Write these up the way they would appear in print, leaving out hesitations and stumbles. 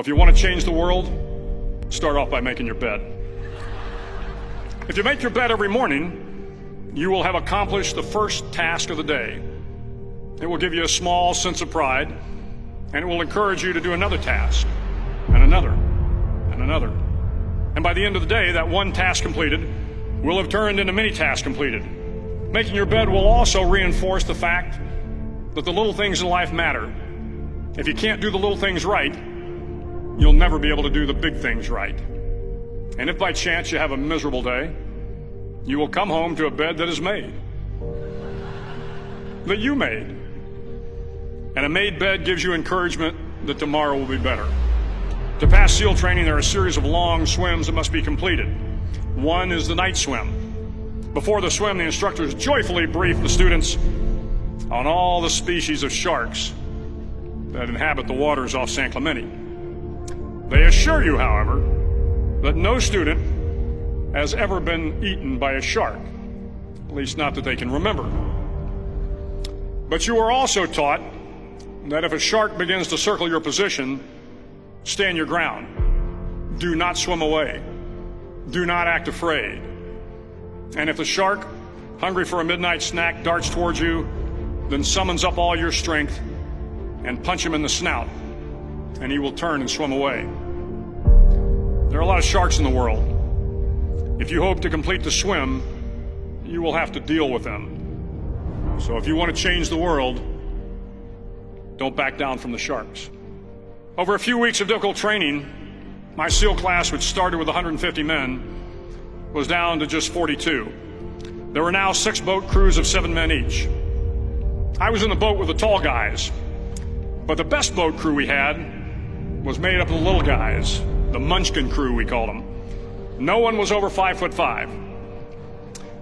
If you want to change the world, start off by making your bed. If you make your bed every morning, you will have accomplished the first task of the day. It will give you a small sense of pride, and it will encourage you to do another task, and another, and another. And by the end of the day, that one task completed will have turned into many tasks completed. Making your bed will also reinforce the fact that the little things in life matter. If you can't do the little things right, you'll never be able to do the big things right. And if by chance you have a miserable day, you will come home to a bed that is made, that you made. And a made bed gives you encouragement that tomorrow will be better. To pass SEAL training, there are a series of long swims that must be completed. One is the night swim. Before the swim, the instructors joyfully brief the students on all the species of sharks that inhabit the waters off San Clemente. They assure you, however, that no student has ever been eaten by a shark, at least not that they can remember. But you are also taught that if a shark begins to circle your position, stand your ground. Do not swim away. Do not act afraid. And if the shark, hungry for a midnight snack, darts towards you, then summons up all your strength and punch him in the snout, and he will turn and swim away. There are a lot of sharks in the world. If you hope to complete the swim, you will have to deal with them. So if you want to change the world, don't back down from the sharks. Over a few weeks of difficult training, my SEAL class, which started with 150 men, was down to just 42. There were now 6 boat crews of 7 men each. I was in the boat with the tall guys, but the best boat crew we had was made up of the little guys, the Munchkin crew, we called them. No one was over 5'5".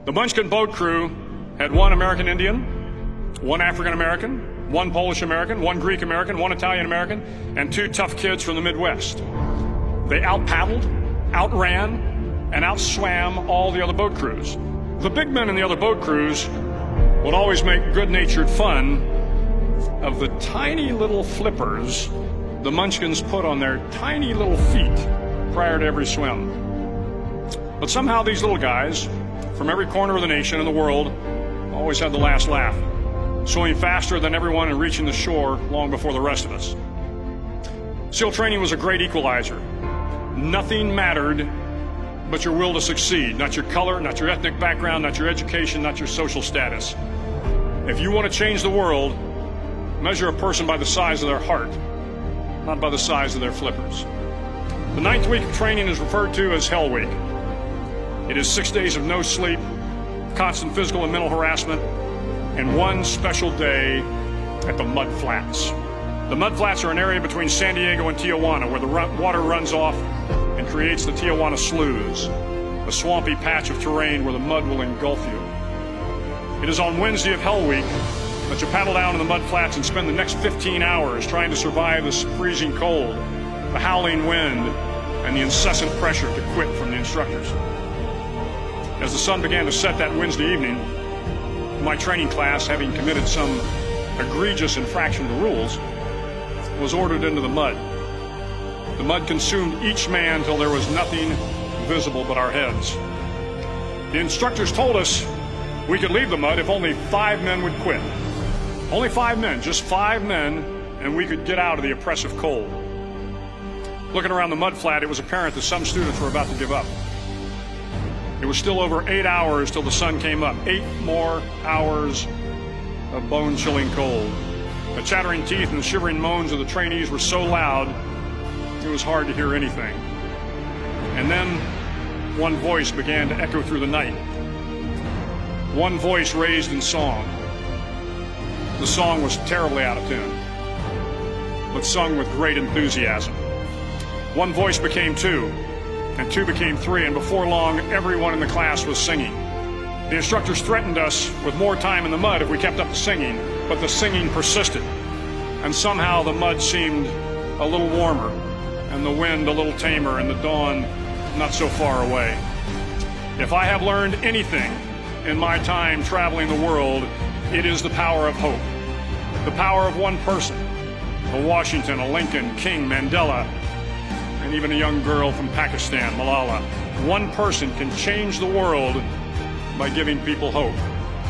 The Munchkin boat crew had 1 American Indian, 1 African American, 1 Polish American, 1 Greek American, 1 Italian American, and 2 tough kids from the Midwest. They out-paddled, outran, and outswam all the other boat crews. The big men in the other boat crews would always make good-natured fun of the tiny little flippers the Munchkins put on their tiny little feet prior to every swim. But somehow these little guys from every corner of the nation and the world always had the last laugh, swimming faster than everyone and reaching the shore long before the rest of us. SEAL training was a great equalizer. Nothing mattered but your will to succeed, not your color, not your ethnic background, not your education, not your social status. If you want to change the world, measure a person by the size of their heart, not by the size of their flippers. The 9th week of training is referred to as Hell Week. It is 6 days of no sleep, constant physical and mental harassment, and 1 special day at the Mud Flats. The Mud Flats are an area between San Diego and Tijuana where the water runs off and creates the Tijuana Sloughs, a swampy patch of terrain where the mud will engulf you. It is on Wednesday of Hell Week that you paddle down in the mud flats and spend the next 15 hours trying to survive the freezing cold, the howling wind, and the incessant pressure to quit from the instructors. As the sun began to set that Wednesday evening, my training class, having committed some egregious infraction of the rules, was ordered into the mud. The mud consumed each man till there was nothing visible but our heads. The instructors told us we could leave the mud if only 5 men would quit. Only 5 men, just 5 men, and we could get out of the oppressive cold. Looking around the mud flat, it was apparent that some students were about to give up. It was still over 8 hours till the sun came up. 8 more hours of bone-chilling cold. The chattering teeth and the shivering moans of the trainees were so loud, it was hard to hear anything. And then one voice began to echo through the night. One voice raised in song. The song was terribly out of tune, but sung with great enthusiasm. One voice became 2, and 2 became 3, and before long, everyone in the class was singing. The instructors threatened us with more time in the mud if we kept up the singing, but the singing persisted, and somehow the mud seemed a little warmer, and the wind a little tamer, and the dawn not so far away. If I have learned anything in my time traveling the world, it is the power of hope. The power of one person, a Washington, a Lincoln, King, Mandela, and even a young girl from Pakistan, Malala. One person can change the world by giving people hope.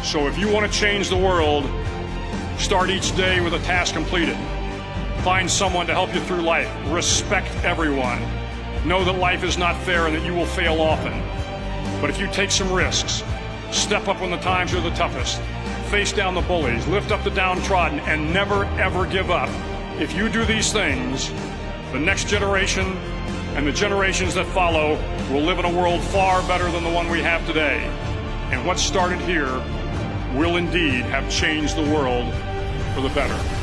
So if you want to change the world, start each day with a task completed. Find someone to help you through life. Respect everyone. Know that life is not fair and that you will fail often. But if you take some risks, step up when the times are the toughest, face down the bullies, lift up the downtrodden, and never, ever give up. If you do these things, the next generation and the generations that follow will live in a world far better than the one we have today. And what started here will indeed have changed the world for the better.